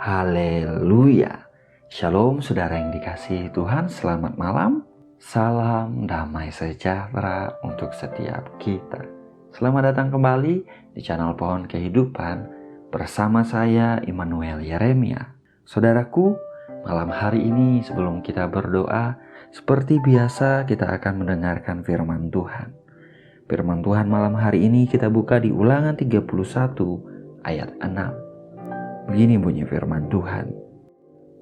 Haleluya. Shalom saudara yang dikasihi Tuhan, selamat malam. Salam damai sejahtera untuk setiap kita. Selamat datang kembali di channel Pohon Kehidupan bersama saya Immanuel Yeremia. Saudaraku, malam hari ini sebelum kita berdoa, seperti biasa kita akan mendengarkan firman Tuhan. Firman Tuhan malam hari ini kita buka di Ulangan 31 ayat 6. Begini bunyi firman Tuhan.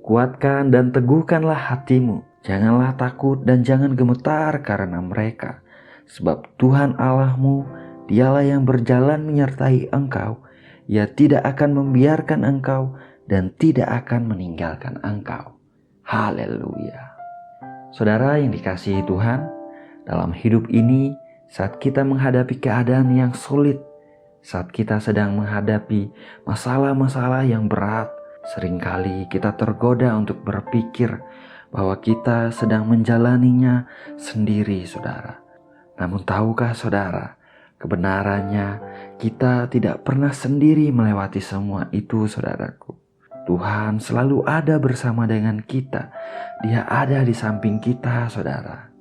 Kuatkan dan teguhkanlah hatimu, janganlah takut dan jangan gemetar karena mereka. Sebab Tuhan Allahmu, dialah yang berjalan menyertai engkau. Ia tidak akan membiarkan engkau dan tidak akan meninggalkan engkau. Haleluya. Saudara yang dikasihi Tuhan, dalam hidup ini saat kita menghadapi keadaan yang sulit, saat kita sedang menghadapi masalah-masalah yang berat, seringkali kita tergoda untuk berpikir bahwa kita sedang menjalaninya sendiri, saudara. Namun tahukah saudara, kebenarannya kita tidak pernah sendiri melewati semua itu, saudaraku. Tuhan selalu ada bersama dengan kita. Dia ada di samping kita, saudara.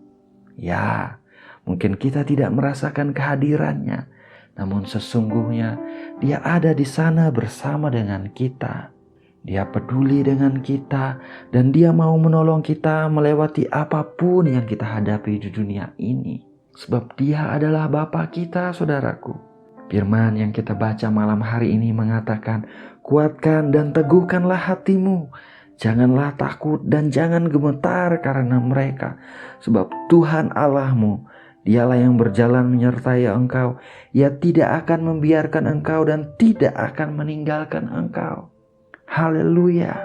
Ya, mungkin kita tidak merasakan kehadirannya, namun sesungguhnya Dia ada di sana bersama dengan kita. Dia peduli dengan kita dan Dia mau menolong kita melewati apapun yang kita hadapi di dunia ini. Sebab Dia adalah Bapa kita, saudaraku. Firman yang kita baca malam hari ini mengatakan, kuatkan dan teguhkanlah hatimu. Janganlah takut dan jangan gemetar karena mereka. Sebab Tuhan Allahmu, Dialah yang berjalan menyertai engkau. Ia tidak akan membiarkan engkau dan tidak akan meninggalkan engkau. Haleluya.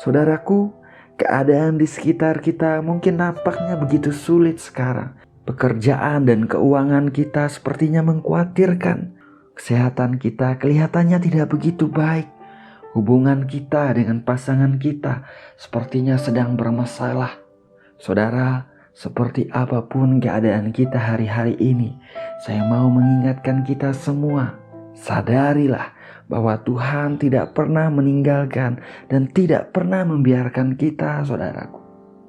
Saudaraku, keadaan di sekitar kita mungkin nampaknya begitu sulit sekarang. Pekerjaan dan keuangan kita sepertinya mengkhawatirkan. Kesehatan kita kelihatannya tidak begitu baik. Hubungan kita dengan pasangan kita sepertinya sedang bermasalah. Saudara, seperti apapun keadaan kita hari-hari ini, saya mau mengingatkan kita semua, sadarilah bahwa Tuhan tidak pernah meninggalkan dan tidak pernah membiarkan kita, saudaraku.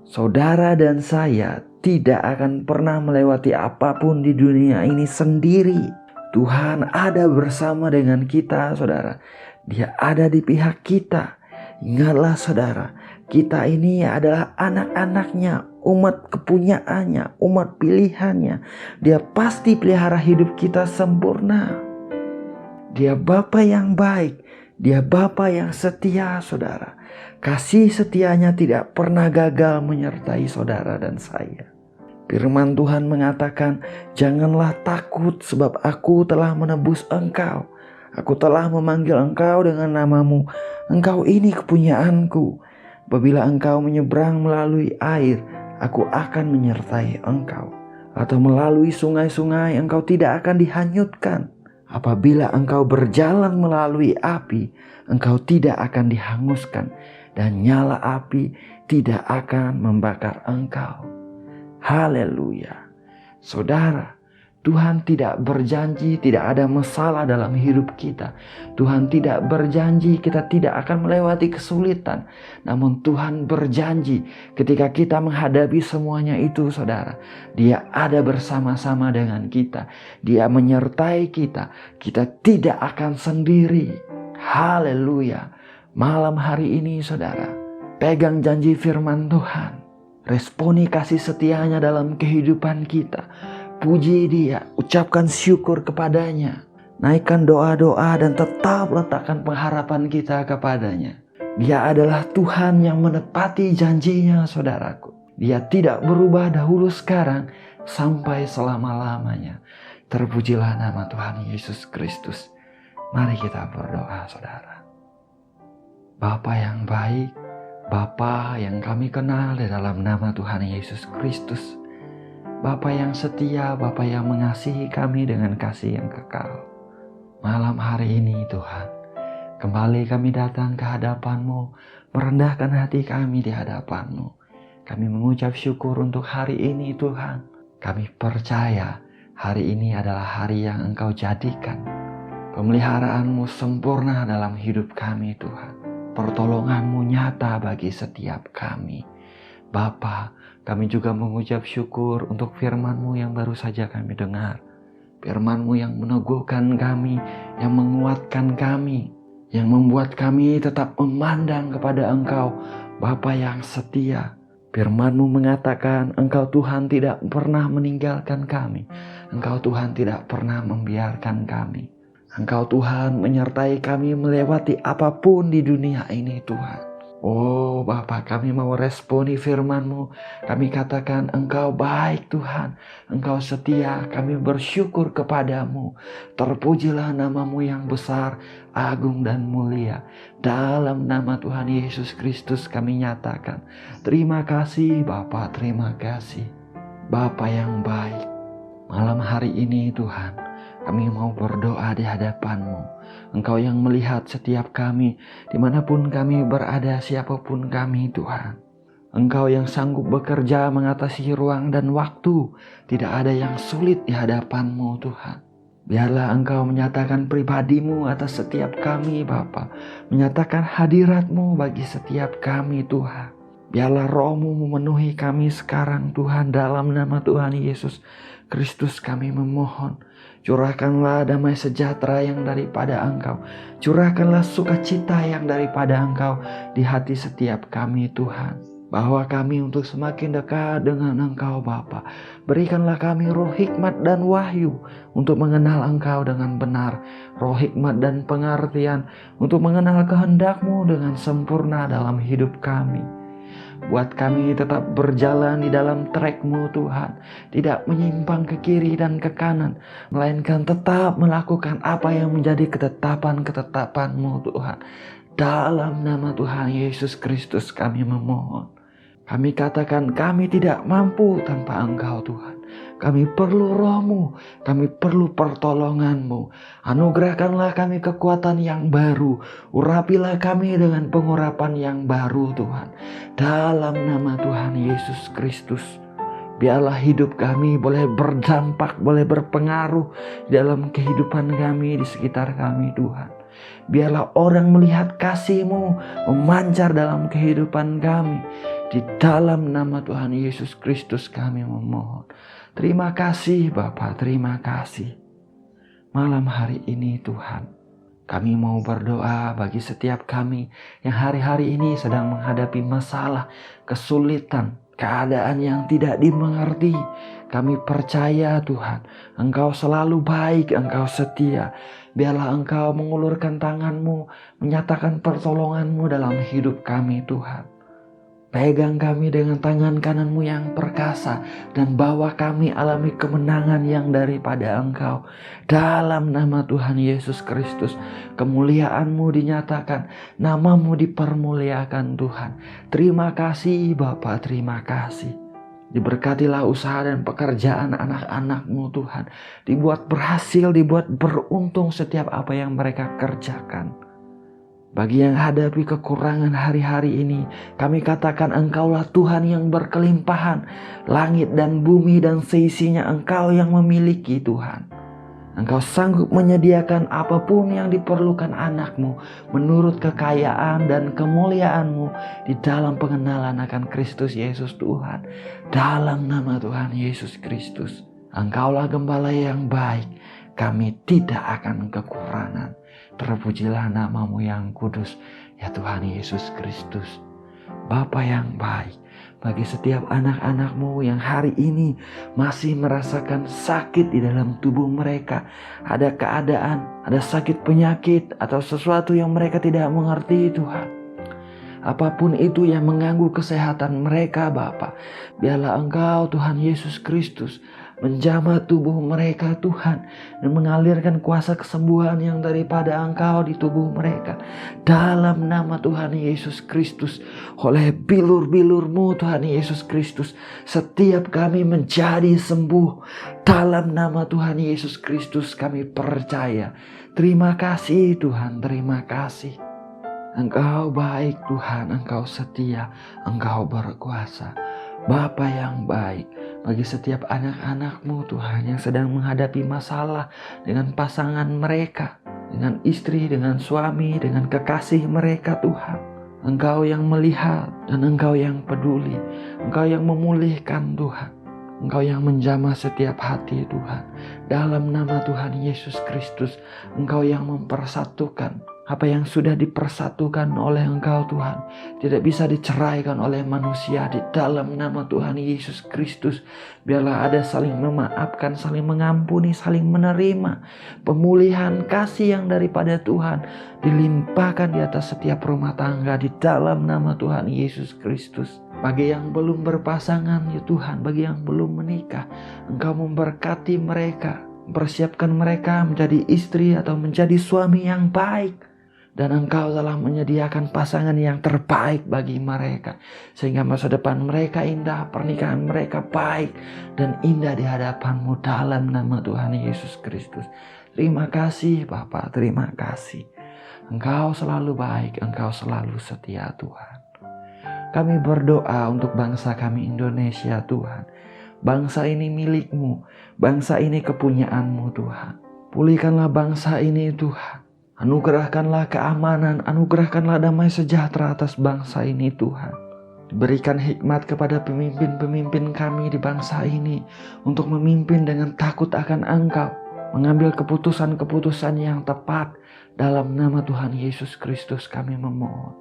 Saudara dan saya tidak akan pernah melewati apapun di dunia ini sendiri. Tuhan ada bersama dengan kita, saudara. Dia ada di pihak kita. Ingatlah saudara, kita ini adalah anak-anaknya, umat kepunyaannya, umat pilihannya. Dia pasti pelihara hidup kita sempurna. Dia Bapa yang baik, Dia Bapa yang setia, saudara. Kasih setianya tidak pernah gagal menyertai saudara dan saya. Firman Tuhan mengatakan, janganlah takut sebab aku telah menebus engkau. Aku telah memanggil engkau dengan namamu. Engkau ini kepunyaanku. Apabila engkau menyeberang melalui air, aku akan menyertai engkau. Atau melalui sungai-sungai, engkau tidak akan dihanyutkan. Apabila engkau berjalan melalui api, engkau tidak akan dihanguskan. Dan nyala api tidak akan membakar engkau. Haleluya. Saudara, Tuhan tidak berjanji tidak ada masalah dalam hidup kita. Tuhan tidak berjanji kita tidak akan melewati kesulitan. Namun Tuhan berjanji ketika kita menghadapi semuanya itu, saudara, Dia ada bersama-sama dengan kita. Dia menyertai kita. Kita tidak akan sendiri. Haleluya. Malam hari ini, saudara, pegang janji firman Tuhan. Responi kasih setianya dalam kehidupan kita. Puji Dia, ucapkan syukur kepadanya. Naikkan doa-doa dan tetap letakkan pengharapan kita kepadanya. Dia adalah Tuhan yang menepati janjinya, saudaraku. Dia tidak berubah dahulu sekarang sampai selama-lamanya. Terpujilah nama Tuhan Yesus Kristus. Mari kita berdoa, saudara. Bapa yang baik, Bapa yang kami kenal di dalam nama Tuhan Yesus Kristus. Bapa yang setia, Bapa yang mengasihi kami dengan kasih yang kekal. Malam hari ini Tuhan, kembali kami datang ke hadapan-Mu, merendahkan hati kami di hadapan-Mu. Kami mengucap syukur untuk hari ini Tuhan. Kami percaya hari ini adalah hari yang Engkau jadikan. Pemeliharaan-Mu sempurna dalam hidup kami Tuhan. pertolongan-Mu nyata bagi setiap kami. Bapa, kami juga mengucap syukur untuk firman-Mu yang baru saja kami dengar. Firman-Mu yang meneguhkan kami, yang menguatkan kami, yang membuat kami tetap memandang kepada Engkau, Bapa yang setia. Firman-Mu mengatakan Engkau Tuhan tidak pernah meninggalkan kami. Engkau Tuhan tidak pernah membiarkan kami. Engkau Tuhan menyertai kami melewati apapun di dunia ini Tuhan. Oh Bapa, kami mau responi firman-Mu. Kami katakan Engkau baik Tuhan. Engkau setia, kami bersyukur kepadamu. Terpujilah nama-Mu yang besar, agung dan mulia. Dalam nama Tuhan Yesus Kristus kami nyatakan. Terima kasih Bapa, terima kasih. Bapa yang baik. Malam hari ini Tuhan, kami mau berdoa di hadapan-Mu. Engkau yang melihat setiap kami, dimanapun kami berada, siapapun kami Tuhan. Engkau yang sanggup bekerja mengatasi ruang dan waktu. Tidak ada yang sulit di hadapan-Mu Tuhan. Biarlah Engkau menyatakan pribadi-Mu atas setiap kami Bapa. Menyatakan hadirat-Mu bagi setiap kami Tuhan. Biarlah Roh-Mu memenuhi kami sekarang Tuhan, dalam nama Tuhan Yesus Kristus kami memohon. Curahkanlah damai sejahtera yang daripada Engkau. Curahkanlah sukacita yang daripada Engkau di hati setiap kami Tuhan. Bahwa kami untuk semakin dekat dengan Engkau Bapa. Berikanlah kami roh hikmat dan wahyu untuk mengenal Engkau dengan benar. Roh hikmat dan pengertian untuk mengenal kehendak-Mu dengan sempurna dalam hidup kami. Buat kami tetap berjalan di dalam track-Mu Tuhan. Tidak menyimpang ke kiri dan ke kanan. Melainkan tetap melakukan apa yang menjadi ketetapan-ketetapan-Mu Tuhan. Dalam nama Tuhan Yesus Kristus kami memohon. Kami katakan kami tidak mampu tanpa Engkau Tuhan. Kami perlu Roh-Mu, kami perlu pertolongan-Mu. Anugerahkanlah kami kekuatan yang baru. Urapilah kami dengan pengurapan yang baru Tuhan. Dalam nama Tuhan Yesus Kristus. Biarlah hidup kami boleh berdampak, boleh berpengaruh dalam kehidupan kami, di sekitar kami Tuhan. Biarlah orang melihat kasih-Mu memancar dalam kehidupan kami. Di dalam nama Tuhan Yesus Kristus kami memohon. Terima kasih Bapa, terima kasih. Malam hari ini Tuhan, kami mau berdoa bagi setiap kami yang hari-hari ini sedang menghadapi masalah, kesulitan, keadaan yang tidak dimengerti. Kami percaya Tuhan, Engkau selalu baik, Engkau setia. Biarlah Engkau mengulurkan tangan-Mu, menyatakan pertolongan-Mu dalam hidup kami Tuhan. Pegang kami dengan tangan kanan-Mu yang perkasa dan bawa kami alami kemenangan yang daripada Engkau. Dalam nama Tuhan Yesus Kristus, kemuliaan-Mu dinyatakan, nama-Mu dipermuliakan Tuhan. Terima kasih Bapa, terima kasih. Diberkatilah usaha dan pekerjaan anak-anak-Mu Tuhan. Dibuat berhasil, dibuat beruntung setiap apa yang mereka kerjakan. Bagi yang hadapi kekurangan hari-hari ini, kami katakan Engkaulah Tuhan yang berkelimpahan. Langit dan bumi dan seisinya Engkau yang memiliki Tuhan. Engkau sanggup menyediakan apapun yang diperlukan anak-Mu menurut kekayaan dan kemuliaan-Mu di dalam pengenalan akan Kristus Yesus Tuhan. Dalam nama Tuhan Yesus Kristus, Engkaulah Gembala yang baik. Kami tidak akan kekurangan. Terpujilah nama-Mu yang kudus, ya Tuhan Yesus Kristus. Bapa yang baik, bagi setiap anak-anak-Mu yang hari ini masih merasakan sakit di dalam tubuh mereka. Ada keadaan, ada sakit penyakit atau sesuatu yang mereka tidak mengerti Tuhan. Apapun itu yang mengganggu kesehatan mereka Bapa, biarlah Engkau Tuhan Yesus Kristus menjamah tubuh mereka Tuhan, dan mengalirkan kuasa kesembuhan yang daripada Engkau di tubuh mereka. Dalam nama Tuhan Yesus Kristus, oleh bilur-bilur-Mu Tuhan Yesus Kristus, setiap kami menjadi sembuh. Dalam nama Tuhan Yesus Kristus kami percaya. Terima kasih Tuhan, terima kasih. Engkau baik Tuhan, Engkau setia, Engkau berkuasa. Bapa yang baik, bagi setiap anak-anak-Mu Tuhan yang sedang menghadapi masalah dengan pasangan mereka, dengan istri, dengan suami, dengan kekasih mereka Tuhan. Engkau yang melihat dan Engkau yang peduli. Engkau yang memulihkan Tuhan. Engkau yang menjamah setiap hati Tuhan. Dalam nama Tuhan Yesus Kristus, Engkau yang mempersatukan apa yang sudah dipersatukan oleh Engkau Tuhan. Tidak bisa diceraikan oleh manusia. Di dalam nama Tuhan Yesus Kristus, biarlah ada saling memaafkan, saling mengampuni, saling menerima. Pemulihan kasih yang daripada Tuhan dilimpahkan di atas setiap rumah tangga di dalam nama Tuhan Yesus Kristus. Bagi yang belum berpasangan ya Tuhan, bagi yang belum menikah, Engkau memberkati mereka, mempersiapkan mereka menjadi istri atau menjadi suami yang baik. Dan Engkau telah menyediakan pasangan yang terbaik bagi mereka, sehingga masa depan mereka indah, pernikahan mereka baik dan indah di hadapan-Mu dalam nama Tuhan Yesus Kristus. Terima kasih Bapa, terima kasih. Engkau selalu baik, Engkau selalu setia Tuhan. Kami berdoa untuk bangsa kami Indonesia Tuhan. Bangsa ini milik-Mu, bangsa ini kepunyaan-Mu Tuhan. Pulihkanlah bangsa ini Tuhan. Anugerahkanlah keamanan, anugerahkanlah damai sejahtera atas bangsa ini Tuhan. Berikan hikmat kepada pemimpin-pemimpin kami di bangsa ini untuk memimpin dengan takut akan Engkau. Mengambil keputusan-keputusan yang tepat. Dalam nama Tuhan Yesus Kristus kami memohon.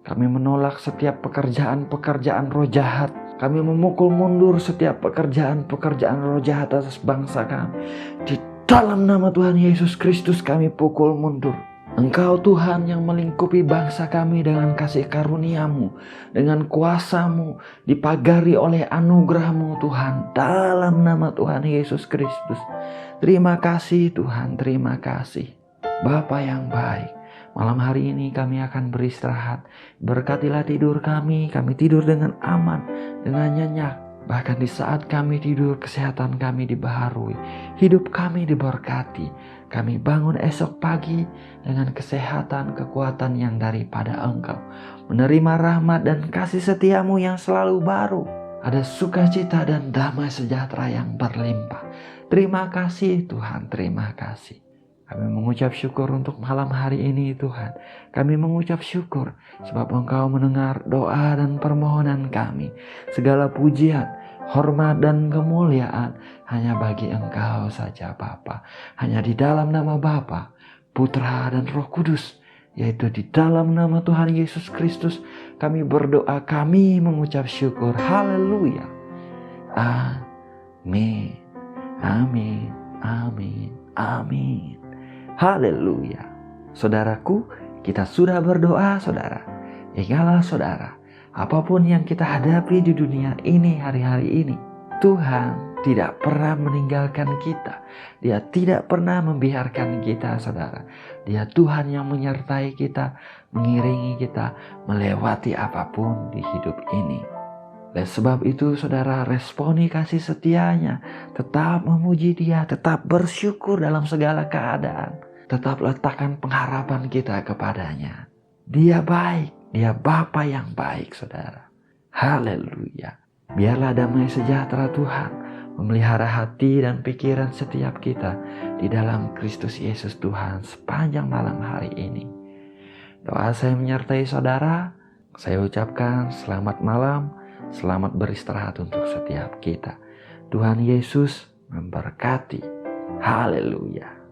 Kami menolak setiap pekerjaan-pekerjaan roh jahat. Kami memukul mundur setiap pekerjaan-pekerjaan roh jahat atas bangsa kami. Di dalam nama Tuhan Yesus Kristus kami pukul mundur. Engkau Tuhan yang melingkupi bangsa kami dengan kasih karunia-Mu, dengan kuasa-Mu, dipagari oleh anugerah-Mu Tuhan. Dalam nama Tuhan Yesus Kristus. Terima kasih Tuhan, terima kasih. Bapa yang baik, malam hari ini kami akan beristirahat. Berkatilah tidur kami tidur dengan aman, dengan nyenyak. Bahkan di saat kami tidur, kesehatan kami dibaharui, hidup kami diberkati. Kami bangun esok pagi dengan kesehatan, kekuatan yang daripada Engkau. Menerima rahmat dan kasih setia-Mu yang selalu baru. Ada sukacita dan damai sejahtera yang berlimpah. Terima kasih Tuhan, terima kasih. Kami mengucap syukur untuk malam hari ini Tuhan. Kami mengucap syukur sebab Engkau mendengar doa dan permohonan kami. Segala pujian, hormat dan kemuliaan hanya bagi Engkau saja Bapa. Hanya di dalam nama Bapa, Putra dan Roh Kudus, yaitu di dalam nama Tuhan Yesus Kristus kami berdoa, kami mengucap syukur. Haleluya. Amin. Amin. Amin. Amin. Haleluya. Saudaraku, kita sudah berdoa saudara. Ingatlah saudara, apapun yang kita hadapi di dunia ini hari-hari ini, Tuhan tidak pernah meninggalkan kita. Dia tidak pernah membiarkan kita saudara. Dia Tuhan yang menyertai kita, mengiringi kita, melewati apapun di hidup ini. Oleh sebab itu saudara, responi kasih setianya. Tetap memuji Dia, tetap bersyukur dalam segala keadaan. Tetap letakkan pengharapan kita kepadanya. Dia baik, Dia Bapa yang baik saudara. Haleluya. Biarlah damai sejahtera Tuhan memelihara hati dan pikiran setiap kita di dalam Kristus Yesus Tuhan sepanjang malam hari ini. Doa saya menyertai saudara. Saya ucapkan selamat malam, selamat beristirahat untuk setiap kita. Tuhan Yesus memberkati. Haleluya.